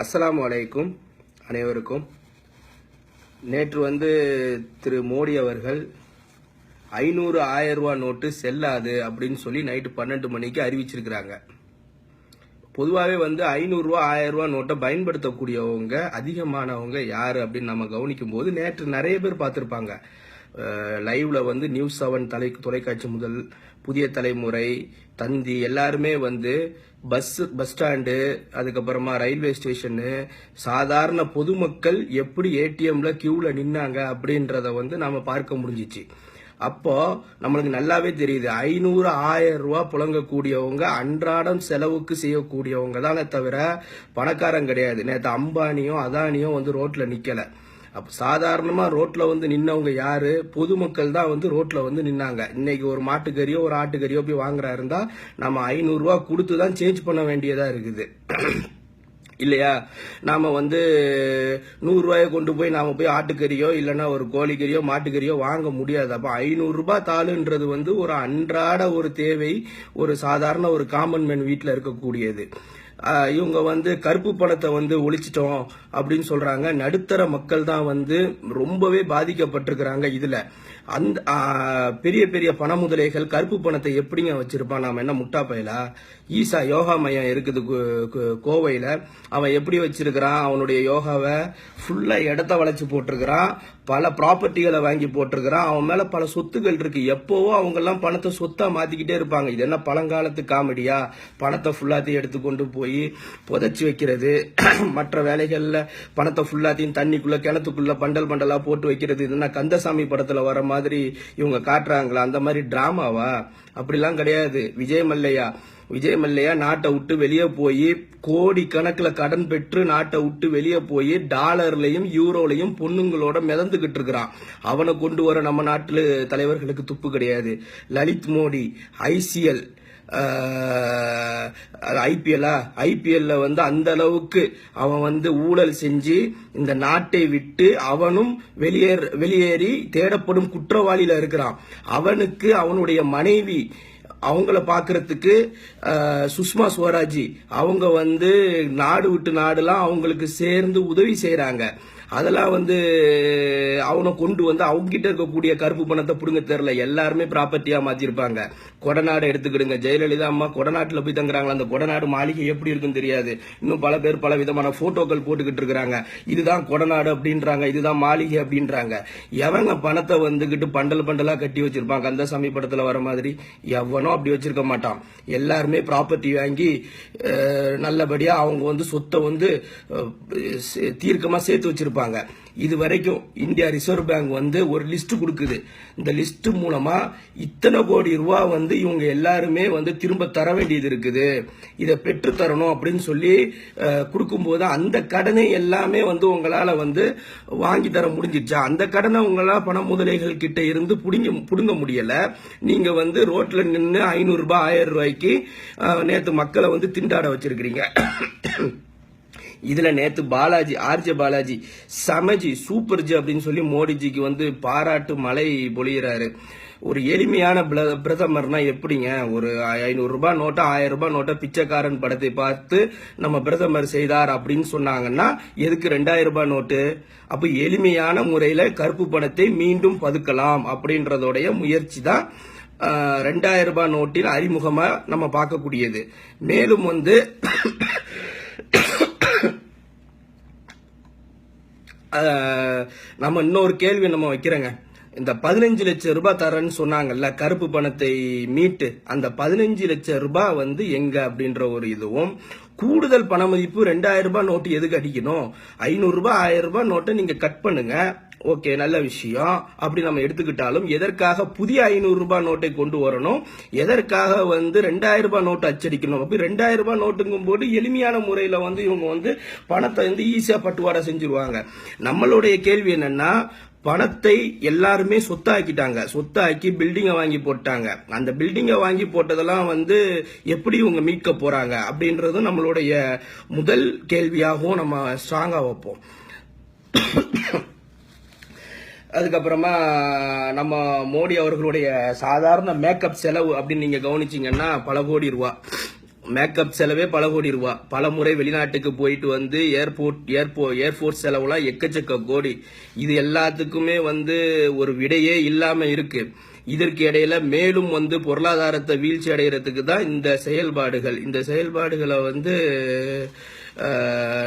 அஸ்ஸலாமு அலைக்கும் அனைவருக்கும். நேற்று திரு மோடி அவர்கள் 500 1000 ரூபாய் நோட்டு செல்லாது அப்படின்னு சொல்லி நைட்டு 12 மணிக்கு அறிவிச்சிருக்கிறாங்க. பொதுவாகவே 500 ரூபாய் 1000 ரூபாய் நோட்டை பயன்படுத்தக்கூடியவங்க அதிகமானவங்க யாரு அப்படின்னு நம்ம கவனிக்கும் போது நேற்று நிறைய பேர் பார்த்திருப்பாங்க. லைவ்ல நியூஸ் 7 தொலைக்காட்சி முதல் புதிய தலைமுறை தந்தி எல்லாருமே பஸ் ஸ்டாண்டு, அதுக்கப்புறமா ரயில்வே ஸ்டேஷனு, சாதாரண பொதுமக்கள் எப்படி ஏடிஎம்ல கியூல நின்னாங்க அப்படின்றத நாம பார்க்க முடிஞ்சிச்சு. அப்போ நம்மளுக்கு நல்லாவே தெரியுது, 500 1000 ரூபாய் புழங்கக்கூடியவங்க அன்றாடம் செலவுக்கு செய்யக்கூடியவங்க தானே தவிர பணக்காரங்க கிடையாது. நேற்று அம்பானியும் அதானியும் ரோட்ல நிக்கல. அப்ப சாதாரணமா ரோட்ல நின்னவங்க யாரு? பொதுமக்கள் தான் ரோட்ல நின்னாங்க. இன்னைக்கு ஒரு மாட்டுக்கறியோ ஒரு ஆட்டுக்கறியோ போய் வாங்குறா இருந்தா நம்ம 500 ரூபாய் கொடுத்துதான் சேஞ்ச் பண்ண வேண்டியதா இருக்குது இல்லையா? நாம 100 ரூபாயை கொண்டு போய் நாம போய் ஆட்டுக்கறியோ இல்லைன்னா ஒரு கோழிக்கறியோ மாட்டுக்கறியோ வாங்க முடியாது. அப்ப 500 ரூபாய் தாளுன்றது ஒரு அன்றாட ஒரு தேவை, ஒரு சாதாரண ஒரு காமன் மேன் வீட்டுல இருக்கக்கூடியது. இவங்க கருப்பு பணத்தை ஒழிச்சிட்டோம் அப்படின்னு சொல்றாங்க. நடுத்தர மக்கள் தான் ரொம்பவே பாதிக்கப்பட்டிருக்கிறாங்க. இதுல அந்த பெரிய பெரிய பண முதலைகள் கருப்பு பணத்தை எப்படிங்க வச்சிருப்பான்? நாம என்ன முட்டா பயலா? ஈசா யோகா மையம் இருக்குது கோவையில. அவன் எப்படி வச்சிருக்கிறான்? அவனுடைய யோகாவை ஃபுல்லா இடத்த வளைச்சு போட்டிருக்கிறான், பல ப்ராப்பர்ட்டிகளை வாங்கி போட்டிருக்கிறான். அவன் மேல பல சொத்துக்கள் இருக்கு. எப்பவோ அவங்க எல்லாம் பணத்தை சொத்தா மாத்திக்கிட்டே இருப்பாங்க. இது என்ன பழங்காலத்து காமெடியா? பணத்தை ஃபுல்லாத்தையும் எடுத்து கொண்டு போய் புதைச்சு வைக்கிறது, மற்ற வேலைகள்ல பணத்தை ஃபுல்லாத்தையும் தண்ணிக்குள்ள கிணத்துக்குள்ள பண்டல் பண்டலா போட்டு வைக்கிறது. இதுனா கந்தசாமி படத்துல வர மாதிரி இவங்க காட்டுறாங்களா? அந்த மாதிரி டிராமாவா? அப்படிலாம் கிடையாது. விஜய் மல்லையா நாட்டை விட்டு வெளியே போய் கோடி கணக்குல கடன் பெற்று நாட்டை விட்டு வெளியே போய் டாலர்லையும் யூரோலையும் பொண்ணுங்களோட மிதந்துகிட்டு இருக்கிறான். அவனை கொண்டு வர நம்ம நாட்டு தலைவர்களுக்கு துப்பு கிடையாது. லலித் மோடி ஐசிஎல் ஐபிஎல்ல அந்த அளவுக்கு அவன் ஊழல் செஞ்சு இந்த நாட்டை விட்டு அவனும் வெளியேறி தேடப்படும் குற்றவாளியில இருக்கிறான். அவனுக்கு அவனுடைய மனைவி அவங்கள பாக்குறதுக்கு சுஷ்மா ஸ்வராஜ் அவங்க நாடு விட்டு நாடுலாம் அவங்களுக்கு சேர்ந்து உதவி செய்யறாங்க. அதெல்லாம் அவனை கொண்டு அவங்க கிட்ட இருக்கக்கூடிய கருப்பு பணத்தை புடுங்க தெரியல. எல்லாருமே ப்ராப்பர்ட்டியா மாத்திருப்பாங்க. கொடநாடு எடுத்துக்கிடுங்க. ஜெயலலிதா அம்மா கொடநாட்டுல போய் தங்குறாங்களா? அந்த கொடநாடு மாளிகை எப்படி இருக்குன்னு தெரியாது. இன்னும் பல பேர் பல விதமான போட்டோக்கள் போட்டுக்கிட்டு இருக்கிறாங்க. இதுதான் கொடநாடு அப்படின்றாங்க, இதுதான் மாளிகை அப்படின்றாங்க. எவங்க பணத்தை பண்டல் பண்டலா கட்டி வச்சிருப்பாங்க? கந்தசாமி படத்துல வர மாதிரி எவனோ அப்படி வச்சிருக்க மாட்டான். எல்லாருமே ப்ராப்பர்ட்டி வாங்கி நல்லபடியா அவங்க சொத்தை தீர்க்கமா சேர்த்து வச்சிருப்பாங்க. இது வரைக்கும் இந்தியா ரிசர்வ் பேங்க் ஒரு லிஸ்ட் கொடுக்குது. இந்த லிஸ்ட் மூலமா இத்தனை கோடி ரூபாய் இவங்க எல்லாருமே திரும்ப தர வேண்டியது இருக்குது, இதை பெற்று தரணும் அப்படின்னு சொல்லி கொடுக்கும்போது அந்த கடனை எல்லாமே உங்களால வாங்கி தர முடிஞ்சிச்சா? அந்த கடனை உங்களால பண முதலைகள் கிட்ட இருந்து புடுங்க முடியல. நீங்க ரோட்ல நின்று 500 ரூபாய் 1000 ரூபாய்க்கு நேத்து மக்களை திண்டாட வச்சிருக்கிறீங்க. இதுல நேத்து ஆர்ஜே பாலாஜி சமஜி சூப்பர் ஜி அப்படின்னு சொல்லி மோடிஜிக்கு பாராட்டு மழை பொழியிறாரு. ஒரு எளிமையான பிரதமர்னா எப்படிங்க? ஒரு 500 ரூபாய் நோட்டை 1000 ரூபாய் நோட்டை பிச்சைக்காரன் படத்தை பார்த்து நம்ம பிரதமர் செய்தார் அப்படின்னு சொன்னாங்கன்னா எதுக்கு 2000 ரூபாய் நோட்டு? அப்ப எளிமையான முறையில கருப்பு பணத்தை மீண்டும் பதுக்கலாம் அப்படின்றதோடைய முயற்சி தான் 2000 ரூபாய் நோட்டின் அறிமுகமா நம்ம பார்க்கக்கூடியது. மேலும் நம்ம இன்னொரு கேள்வி நம்ம வைக்கிறோங்க. இந்த 15 லட்சம் ரூபாய் தரேன்னு சொன்னாங்கல்ல கருப்பு பணத்தை மீட்டு, அந்த 15 லட்சம் ரூபாய் எங்க அப்படின்ற ஒரு இதுவும், கூடுதல் பண மதிப்பு 2000 ரூபாய் நோட்டு எதுக்கு அடிக்கணும்? 500 ரூபாய் 1000 ரூபாய் நோட்டை நீங்க கட் பண்ணுங்க, ஓகே, நல்ல விஷயம். அப்படி நம்ம எடுத்துக்கிட்டாலும் எதற்காக புதிய 500 ரூபாய் நோட்டை கொண்டு வரணும்? எதற்காக 2000 ரூபாய் நோட்டு அச்சடிக்கணும்? அப்படி 2000 ரூபாய் நோட்டுங்கும் போது எளிமையான முறையில இவங்க பணத்தை ஈஸியா பட்டுவாடா செஞ்சிருவாங்க. நம்மளுடைய கேள்வி என்னன்னா, பணத்தை எல்லாருமே சொத்தாக்கிட்டாங்க. சொத்தாக்கி பில்டிங்கை வாங்கி போட்டாங்க. அந்த பில்டிங்கை வாங்கி போட்டதெல்லாம் எப்படி இவங்க மீட்க போறாங்க அப்படின்றதும் நம்மளுடைய முதல் கேள்வியாகவும் நம்ம ஸ்ட்ராங்கா வைப்போம். அதுக்கப்புறமா நம்ம மோடி அவர்களுடைய சாதாரண மேக்கப் செலவு அப்படின்னு நீங்க கவனிச்சீங்கன்னா பல கோடி ரூபா. மேக்கப் செலவே பல கோடி ரூபா, பல முறை வெளிநாட்டுக்கு போயிட்டு வந்து ஏர்போர்ட் செலவுலாம் எக்கச்சக்க கோடி. இது எல்லாத்துக்குமே வந்து ஒரு விடையே இல்லாம இருக்கு. இதற்கு இடையில மேலும் வந்து பொருளாதாரத்தை வீழ்ச்சி அடைகிறதுக்கு தான் இந்த செயல்பாடுகளை வந்து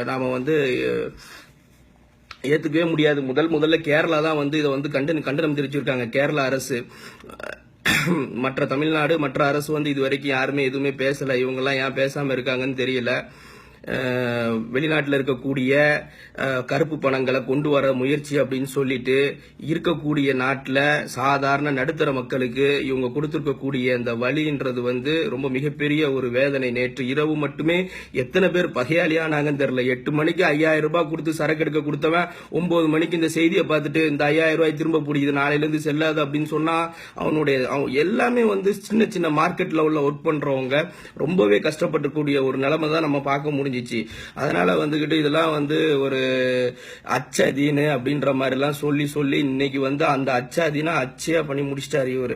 நாம வந்து ஏத்துக்கவே முடியாது. முதல்ல கேரளா தான் வந்து இதை வந்து கண்டனம் தெரிவிச்சிருக்காங்க. கேரளா அரசு, மற்ற தமிழ்நாடு மற்ற அரசு வந்து இது வரைக்கும் யாருமே எதுவுமே பேசல. இவங்கெல்லாம் ஏன் பேசாம இருக்காங்கன்னு தெரியல. வெளிநாட்டில் இருக்கக்கூடிய கருப்பு பணங்களை கொண்டு வர முயற்சி அப்படின்னு சொல்லிட்டு இருக்கக்கூடிய நாட்டில் சாதாரண நடுத்தர மக்களுக்கு இவங்க கொடுத்திருக்கக்கூடிய இந்த வழின்றது வந்து ரொம்ப மிகப்பெரிய ஒரு வேதனை. நேற்று இரவு மட்டுமே எத்தனை பேர் பகையாளியானாங்கன்னு தெரியல. 8 மணிக்கு 5000 ரூபாய் கொடுத்து சரக்கு எடுக்க கொடுத்தவன் 9 மணிக்கு இந்த செய்தியை பார்த்துட்டு இந்த 5000 ரூபாய் திரும்ப பிடிக்குது, நாளையிலேருந்து செல்லாது அப்படின்னு சொன்னா எல்லாமே வந்து சின்ன சின்ன மார்க்கெட்ல உள்ள ஒர்க் பண்றவங்க ரொம்பவே கஷ்டப்பட்டுக்கூடிய ஒரு நிலைமை தான் நம்ம பார்க்க முடிஞ்சிச்சு. அதனால வந்துகிட்டு இதெல்லாம் வந்து ஒரு அச்சதீனு அப்படின்ற மாதிரி எல்லாம் சொல்லி இன்னைக்கு வந்து அந்த அச்சதீனா அச்சையா பண்ணி முடிச்சிட்டாரு இவரு.